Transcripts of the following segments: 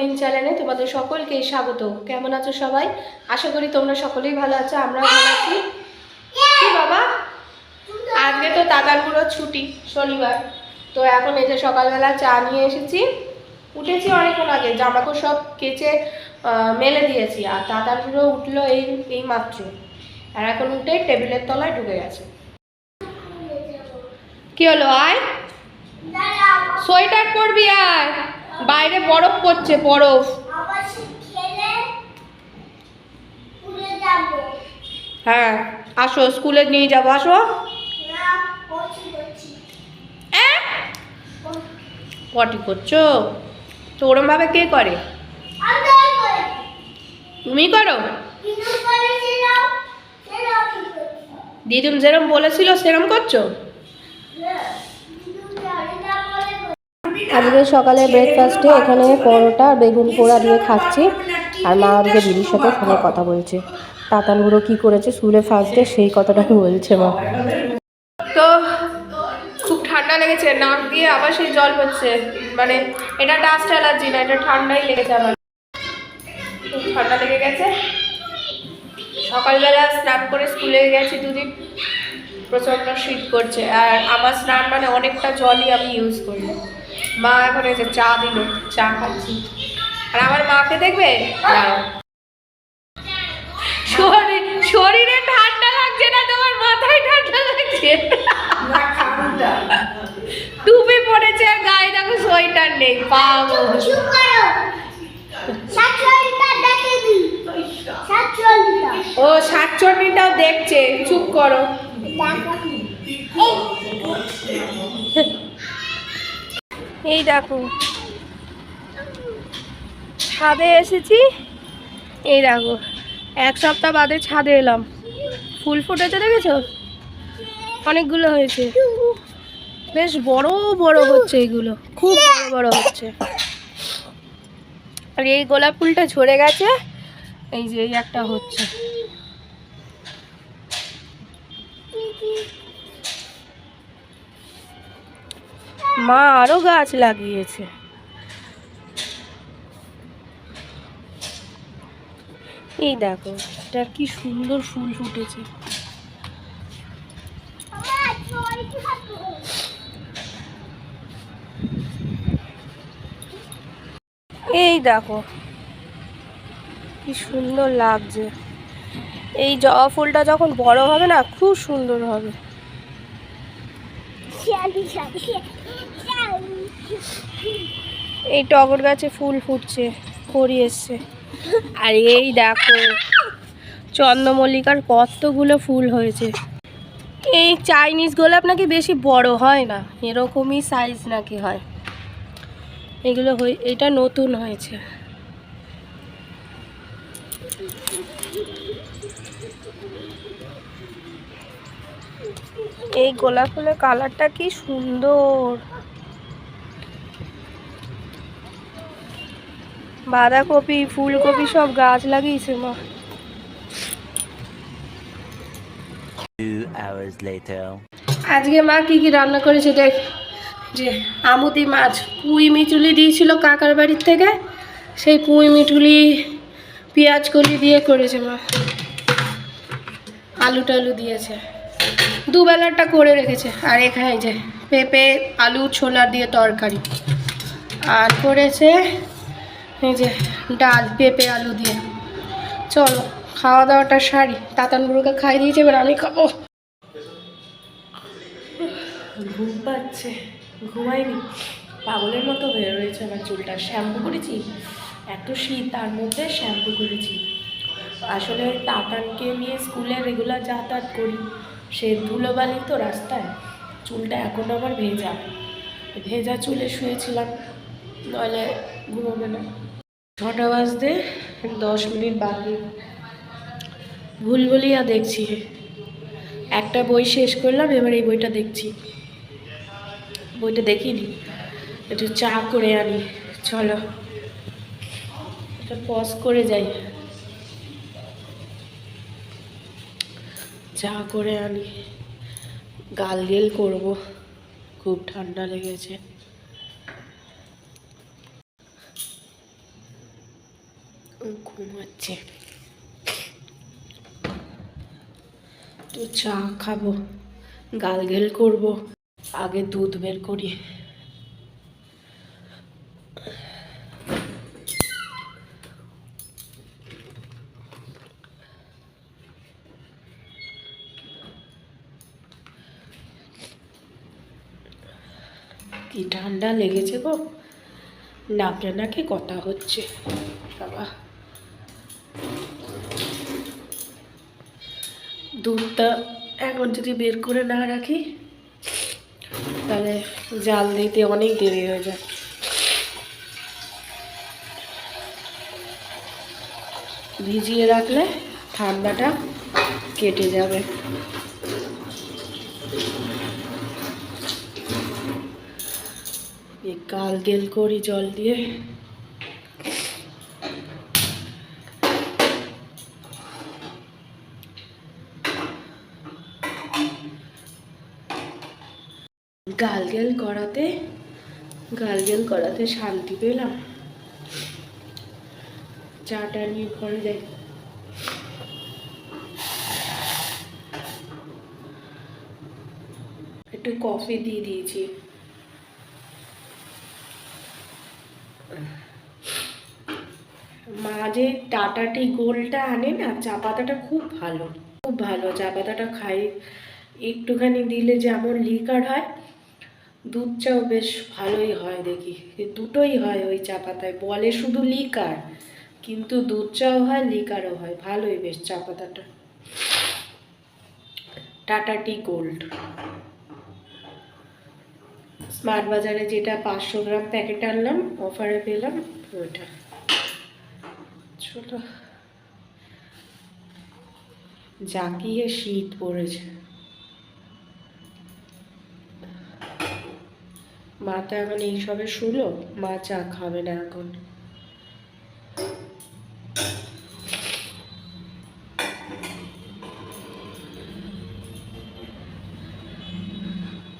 Queen চ্যানেলে তোমাদের সকলকে স্বাগত। কেমন আছো সবাই? আশা করি তোমরা সকলেই ভালো আছো, আমরাও ভালো আছি। কি বাবা, আজকে তো তাতানগুলোর ছুটি, শনিবার। তো এখন এই যে সকালবেলা চা নিয়ে এসেছি, উঠেছি অনেকক্ষণ আগে, জামাকাপড় সব কেচে মেলে দিয়েছি, আর তাতানগুলো উঠলো এই মাত্র। আর এখন উঠে টেবিলের তলায় ঢুকে গেছে। কি হলো, আয় সোয়েটার পরবি, আয়, বাইরে বরফ পড়ছে, বরফ। হ্যাঁ আসো, স্কুলে নিয়ে যাবো, আসো। পটি করছো তো? ওরম ভাবে কে করে? তুমি করো? দিদুন যেরম বলেছিল সেরম করছো? আজকে সকালে ব্রেকফাস্টে এখানে পরোটা আর বেগুন পোড়া দিয়ে খাচ্ছি, আর মা আজকে দিদির সাথে ফোনে কথা বলছে। তাতানগুলো কি করেছে স্কুলে ফার্স্ট ডে সেই কথাটা বলছে মা। তো খুব ঠান্ডা লেগেছে, নাক দিয়ে আবার সেই জল পড়ছে। মানে এটা ডাস্ট অ্যালার্জি না, এটা ঠান্ডাই লেগেছে আমার, খুব ঠান্ডা লেগে গেছে। সকালবেলা স্নান করে স্কুলে গেছি দুদিন, প্রচণ্ড শীত করছে। আর আমার স্নান মানে অনেকটা জলই আমি ইউজ করি। মা এখন এই যে চা দিল, চা খাচ্ছি। আর আমার মাকে দেখবে, শরীরে ঠান্ডা লাগছে না, তোমার মাথায় ঠান্ডা লাগছে। টুপি পড়েছে আর গায়ে দেখো সোয়েটার নেই, পাবো। ও শাকচুন্নিটাও দেখছে, চুপ করো। এই দেখো ছাদে এসেছি, এই দেখো এক সপ্তাহ বাদে ছাদে এলাম। ফুল ফুটেছে দেখেছো, অনেকগুলো হয়েছে, বেশ বড় বড় হচ্ছে, এগুলো খুব বড় বড় হচ্ছে। আর এই গোলাপ ফুলটা ঝরে গেছে, এই যে এই একটা হচ্ছে। মা আরো গাছ লাগিয়েছে। এই দেখো এটা কি সুন্দর ফুল ফুটেছে। এই দেখো কি সুন্দর লাগছে। এই জবা ফুলটা যখন বড় হবে না, খুব সুন্দর হবে। এই টগর গাছে ফুল ফুটছে, কড়ি এসছে। আর এই দেখো চন্দ্রমল্লিকার কতগুলো ফুল হয়েছে। এই চাইনিজ গোলাপ নাকি বেশি বড় হয় না, এরকমই সাইজ নাকি হয়। এগুলো এটা নতুন হয়েছে। এই গোলাপ ফুলের কালারটা কি সুন্দর। বাঁধাকপি, ফুলকপি সব গাছ লাগিয়েছে মা। আজকে মা কি কি রান্না করেছে দেখ, যে আমুদি মাছ, পুঁই মিটুলি দিয়েছিল কাকার বাড়ির থেকে, সেই পুঁই মিটুলি পেঁয়াজ কলি দিয়ে করেছে মা। আলু টালু দিয়েছে, দুবেলাটা করে রেখেছে। আর এখানে যে পেঁপে আলু ছোলা দিয়ে তরকারি, আর করেছে এই যে ডাল পেঁপে আলু দিয়ে। চলো খাওয়া দাওয়াটা সারি, তাতানগুলোকে খাই দিয়েছে, এবার আমি খাবো। ঘুম পাচ্ছে, ঘুমাইনি, পাগলের মতো হয়ে রয়েছে আমার চুলটা। শ্যাম্পু করেছি, এত শীত তার মধ্যে শ্যাম্পু করেছি। আসলে ওই তাতানকে নিয়ে স্কুলে রেগুলার যাতায়াত করি, সে ধুলোবালি তো রাস্তায়, চুলটা এখন আবার ভেজা, ভেজা চুলে শুয়েছিলাম, নইলে ঘুমোবে না। 6টা বাজতে 10 মিনিট বাকি। ভুলভুলিয়া দেখছি, একটা বই শেষ করলাম, এবার এই বইটা দেখছি। বইটা দেখিনি, একটু চা করে আনি, চলো এটা পজ করে যাই, চা করে আনি, গার্গেল করব, খুব ঠান্ডা লেগেছে। ঘুমাচ্ছে। তো চা খাবো, গালগেল করব, আগে দুধ বের করি। কি ঠান্ডা লেগেছে গো, নাকে নাকে কথা হচ্ছে বাবা। দুধটা এখন যদি বের করে না রাখি তাহলে জাল দিতে অনেক দেরি হয়ে যায়। ভিজিয়ে রাখলে ঠান্ডাটা কেটে যাবে। গালগেল করি জল দিয়ে। গালগেল করাতে শান্তি পেলাম। চাটা নিয়ে ঘরে যাই। একটু কফি দিয়ে দিয়েছি। মা যে টাটা টি গোল্ডটা আনে না, চা পাতাটা খুব ভালো, খুব ভালো চা পাতাটা খাই। একটুখানি দিলে যেমন লিকার হয়, দুধ চাও বেশ ভালোই হয় দেখি। দুটোই হয় ওই চা পাতায়, বলে শুধু লিকার, কিন্তু দুধ চাও হয় লিকারও হয়, ভালোই বেশ চা পাতাটা। টাটা টি গোল্ড স্মার্ট বাজারে যেটা 500 গ্রাম প্যাকেট আনলাম, অফারে পেলাম ওইটা। চলো, জাকিয়ে শীত পড়েছে। মা তো এখন এইসবে শুলো, মা চা খাবে না এখন।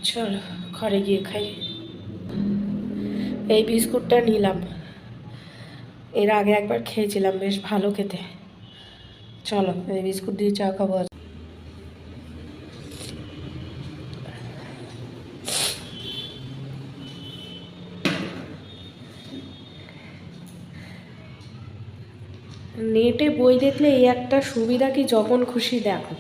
চলো ঘরে গিয়ে খাই। এই বিস্কুটটা নিলাম, এর আগে একবার খেয়েছিলাম, বেশ ভালো খেতে। চলো এই বিস্কুট দিয়ে চা খাবো। নেটে বই দেখলে এই একটা সুবিধা কি, যখন খুশি দেখো।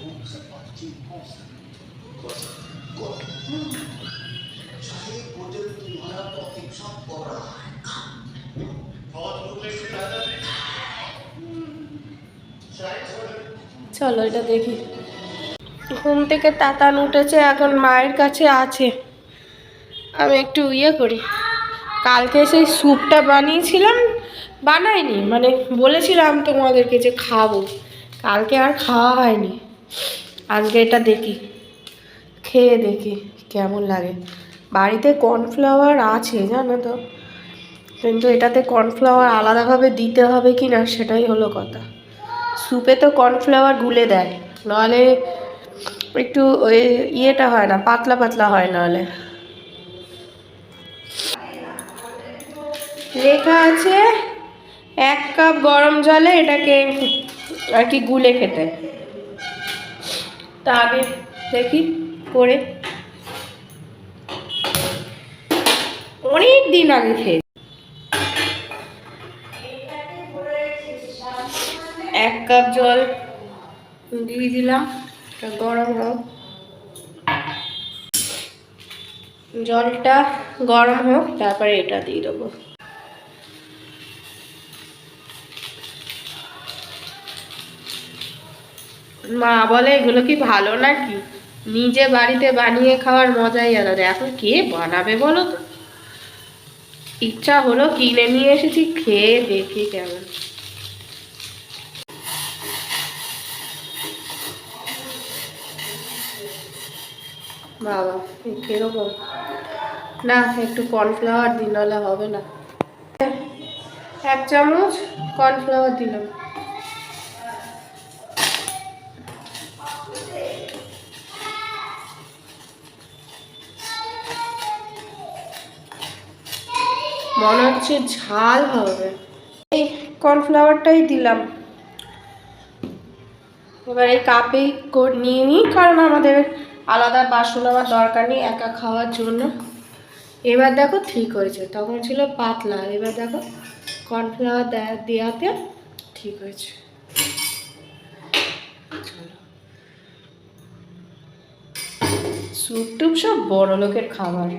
চলো এটা দেখি। ঘুম থেকে তাতান উঠেছে, এখন মায়ের কাছে আছে। আমি একটু করি। কালকে সেই স্যুপটা বানিয়েছিলাম, বানাইনি মানে বলেছিলাম তোমাদেরকে যে খাবো, কালকে আর খাওয়া হয়নি। আজকে এটা দেখি, খেয়ে দেখি কেমন লাগে। বাড়িতে কর্নফ্লাওয়ার আছে জানো তো, কিন্তু এটাতে কর্নফ্লাওয়ার আলাদাভাবে দিতে হবে কি না সেটাই হলো কথা। স্যুপে তো কর্নফ্লাওয়ার গুলে দেয়, নাহলে একটু ওই ইয়েটা হয় না, পাতলা পাতলা হয়। নাহলে লেখা আছে 1 কাপ গরম জলে এটাকে আর কি গুলে খেতে। তা আগে দেখি করে, অনেক দিন আগে খেয়ে। 1 কাপ জল দিয়ে দিলাম, গরম হোক, জলটা গরম হোক, তারপরে এটা দিয়ে দেবো। মা বলে এগুলো কি ভালো নাকি, নিজে বাড়িতে বানিয়ে খাওয়ার মজাই আলাদা। এখন কে বানাবে বলো তো, ইচ্ছা হলো কিনে নিয়ে এসেছি, খেয়ে দেখি কেমন। বাবা কিরকম, না একটু কর্নফ্লাওয়ার দিন, নাহলে হবে না। 1 চামচ কর্নফ্লাওয়ার দিলাম। মনে হচ্ছে ঝাল হবে। কর্নফ্লাওয়ারটাই দিলাম। এবার এই কাপেই নিয়ে নিই, কারণ আমাদের আলাদা বাসন আমার দরকার নেই একা খাওয়ার জন্য। এবার দেখো ঠিক হয়েছে, তখন ছিল পাতলা, এবার দেখো কর্নফ্লাওয়ার দেওয়াতে ঠিক হয়েছে। স্যুপ টুপ সব বড় লোকের খাবার,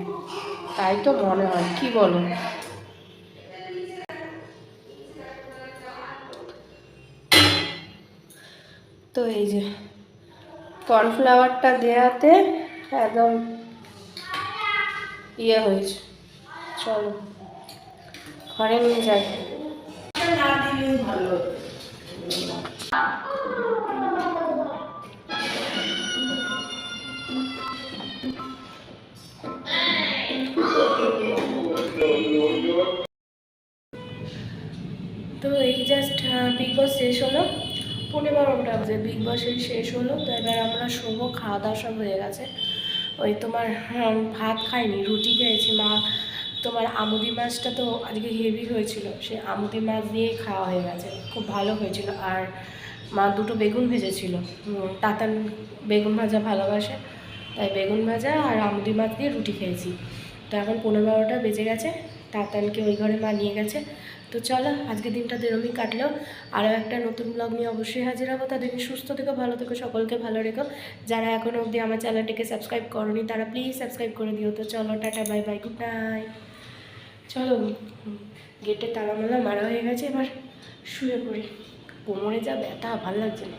তাই তো মনে হয়, কি বলো? তো এই যে কর্নফ্লাওয়ারটা দেওয়াতে একদম ইয়ে হয়েছে। চলো ঘরে নিয়ে যাই। তো এই জাস্ট বিগ বস শেষ হলো, 12:30 বাজে বিগ বস শেষ হলো। তো এবার আমরা শোবো, খাওয়া দাওয়া সব হয়ে গেছে। ওই তোমার ভাত খাইনি, রুটি খেয়েছি। মা তোমার আমুদি মাছটা তো আজকে হেভি হয়েছিল, সে আমুদি মাছ দিয়েই খাওয়া হয়ে গেছে, খুব ভালো হয়েছিল। আর মা দুটো বেগুন ভেজেছিল, তাতান বেগুন ভাজা ভালোবাসে, তাই বেগুন ভাজা আর আমুদি মাছ দিয়ে রুটি খেয়েছি। তো এখন 12:30 বেজে গেছে, তাতানকে ওই ঘরে মা নিয়ে গেছে। তো চলো আজকে দিনটা এরমই কাটলেও, আরও একটা নতুন ব্লগ নিয়ে অবশ্যই হাজির হবো। তাদেরকে সুস্থ থেকো, ভালো থেকো, সকলকে ভালো রেখো। যারা এখনও অবধি আমার চ্যানেলটিকে সাবস্ক্রাইব করোনি তারা প্লিজ সাবস্ক্রাইব করে দিও। তো চলো tata, bye bye, good night. চলো গেটে তালা মালা মারা হয়ে গেছে, এবার শুয়ে পড়ি, কোমরে যা ব্যথা, ভালো লাগছে না।